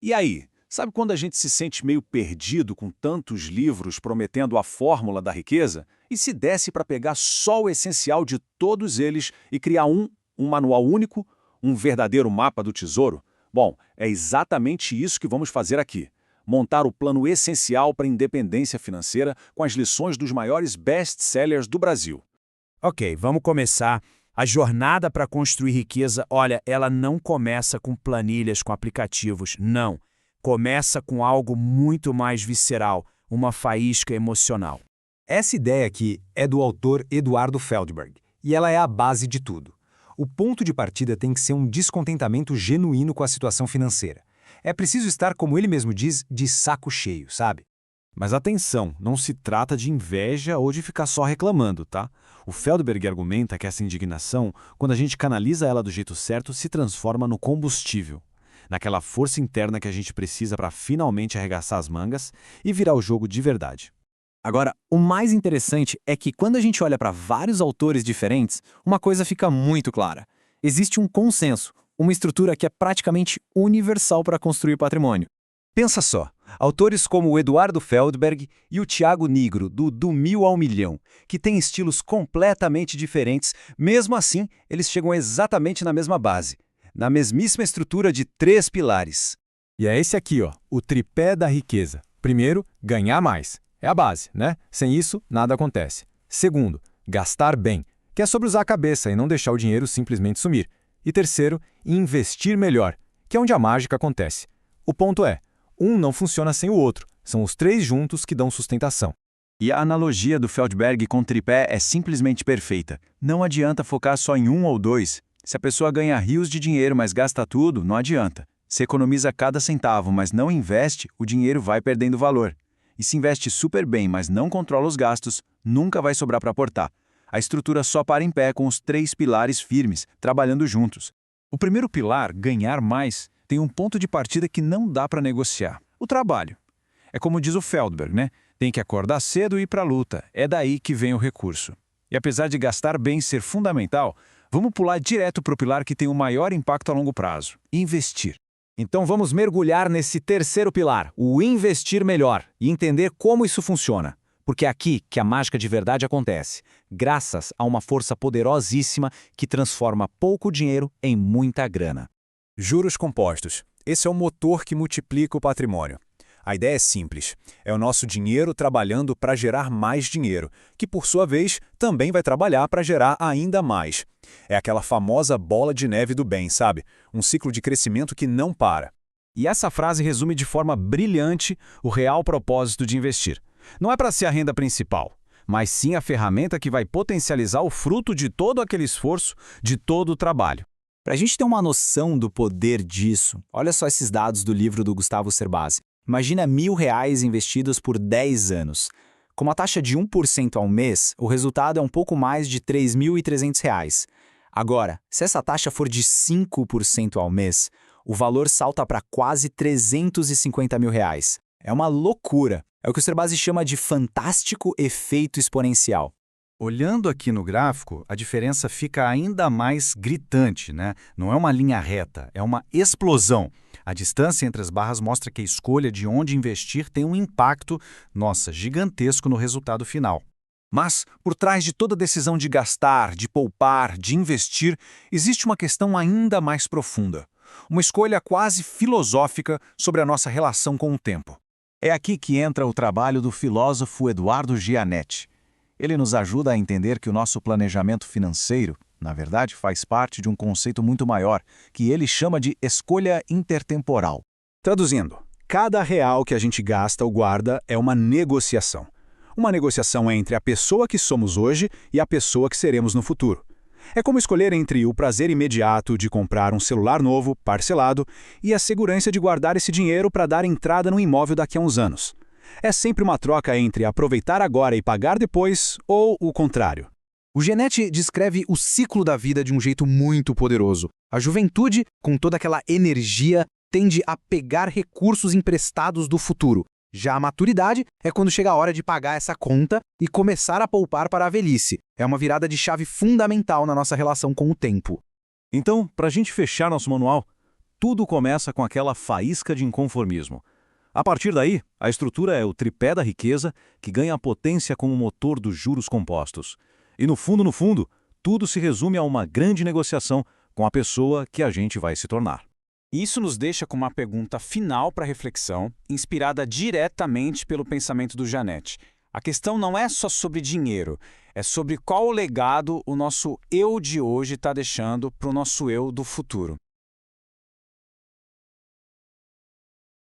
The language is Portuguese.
E aí, sabe quando a gente se sente meio perdido com tantos livros prometendo a fórmula da riqueza? E se desse para pegar só o essencial de todos eles e criar um manual único, um verdadeiro mapa do tesouro? Bom, é exatamente isso que vamos fazer aqui. Montar o plano essencial para a independência financeira com as lições dos maiores best-sellers do Brasil. Ok, vamos começar. A jornada para construir riqueza, olha, ela não começa com planilhas, com aplicativos, não. Começa com algo muito mais visceral, uma faísca emocional. Essa ideia aqui é do autor Eduardo Feldberg, e ela é a base de tudo. O ponto de partida tem que ser um descontentamento genuíno com a situação financeira. É preciso estar, como ele mesmo diz, de saco cheio, sabe? Mas atenção, não se trata de inveja ou de ficar só reclamando, tá? O Feldberg argumenta que essa indignação, quando a gente canaliza ela do jeito certo, se transforma no combustível. Naquela força interna que a gente precisa para finalmente arregaçar as mangas e virar o jogo de verdade. Agora, o mais interessante é que quando a gente olha para vários autores diferentes, uma coisa fica muito clara. Existe um consenso, uma estrutura que é praticamente universal para construir patrimônio. Pensa só, autores como o Eduardo Feldberg e o Tiago Nigro, do 1000 ao milhão, que têm estilos completamente diferentes, mesmo assim, eles chegam exatamente na mesma base, na mesmíssima estrutura de 3 pilares. E é esse aqui, ó, o tripé da riqueza. Primeiro, ganhar mais. É a base, né? Sem isso, nada acontece. Segundo, gastar bem, que é sobre usar a cabeça e não deixar o dinheiro simplesmente sumir. E terceiro, investir melhor, que é onde a mágica acontece. O ponto é, um não funciona sem o outro, são os 3 juntos que dão sustentação. E a analogia do Feldberg com tripé é simplesmente perfeita. Não adianta focar só em um ou dois. Se a pessoa ganha rios de dinheiro, mas gasta tudo, não adianta. Se economiza cada centavo, mas não investe, o dinheiro vai perdendo valor. E se investe super bem, mas não controla os gastos, nunca vai sobrar para aportar. A estrutura só para em pé com os 3 pilares firmes, trabalhando juntos. O primeiro pilar, ganhar mais, tem um ponto de partida que não dá para negociar: o trabalho. É como diz o Feldberg, né? Tem que acordar cedo e ir para a luta. É daí que vem o recurso. E apesar de gastar bem ser fundamental, vamos pular direto para o pilar que tem o maior impacto a longo prazo: investir. Então vamos mergulhar nesse terceiro pilar, o investir melhor, e entender como isso funciona. Porque é aqui que a mágica de verdade acontece, graças a uma força poderosíssima que transforma pouco dinheiro em muita grana. Juros compostos. Esse é o motor que multiplica o patrimônio. A ideia é simples. É o nosso dinheiro trabalhando para gerar mais dinheiro, que por sua vez também vai trabalhar para gerar ainda mais. É aquela famosa bola de neve do bem, sabe? Um ciclo de crescimento que não para. E essa frase resume de forma brilhante o real propósito de investir. Não é para ser a renda principal, mas sim a ferramenta que vai potencializar o fruto de todo aquele esforço, de todo o trabalho. Para a gente ter uma noção do poder disso, olha só esses dados do livro do Gustavo Cerbasi. Imagina R$ 1.000 investidos por 10 anos. Com uma taxa de 1% ao mês, o resultado é um pouco mais de R$ 3.300. Agora, se essa taxa for de 5% ao mês, o valor salta para quase R$ 350 mil. É uma loucura. É o que o Cerbasi chama de fantástico efeito exponencial. Olhando aqui no gráfico, a diferença fica ainda mais gritante, né? Não é uma linha reta, é uma explosão. A distância entre as barras mostra que a escolha de onde investir tem um impacto, nossa, gigantesco no resultado final. Mas, por trás de toda decisão de gastar, de poupar, de investir, existe uma questão ainda mais profunda. Uma escolha quase filosófica sobre a nossa relação com o tempo. É aqui que entra o trabalho do filósofo Eduardo Gianetti. Ele nos ajuda a entender que o nosso planejamento financeiro, na verdade, faz parte de um conceito muito maior, que ele chama de escolha intertemporal. Traduzindo, cada real que a gente gasta ou guarda é uma negociação. Uma negociação entre a pessoa que somos hoje e a pessoa que seremos no futuro. É como escolher entre o prazer imediato de comprar um celular novo, parcelado, e a segurança de guardar esse dinheiro para dar entrada no imóvel daqui a uns anos. É sempre uma troca entre aproveitar agora e pagar depois, ou o contrário. O Gianetti descreve o ciclo da vida de um jeito muito poderoso. A juventude, com toda aquela energia, tende a pegar recursos emprestados do futuro. Já a maturidade é quando chega a hora de pagar essa conta e começar a poupar para a velhice. É uma virada de chave fundamental na nossa relação com o tempo. Então, para a gente fechar nosso manual, tudo começa com aquela faísca de inconformismo. A partir daí, a estrutura é o tripé da riqueza, que ganha potência com o motor dos juros compostos. E no fundo, tudo se resume a uma grande negociação com a pessoa que a gente vai se tornar. Isso nos deixa com uma pergunta final para reflexão, inspirada diretamente pelo pensamento do Janet. A questão não é só sobre dinheiro, é sobre qual legado o nosso eu de hoje está deixando para o nosso eu do futuro.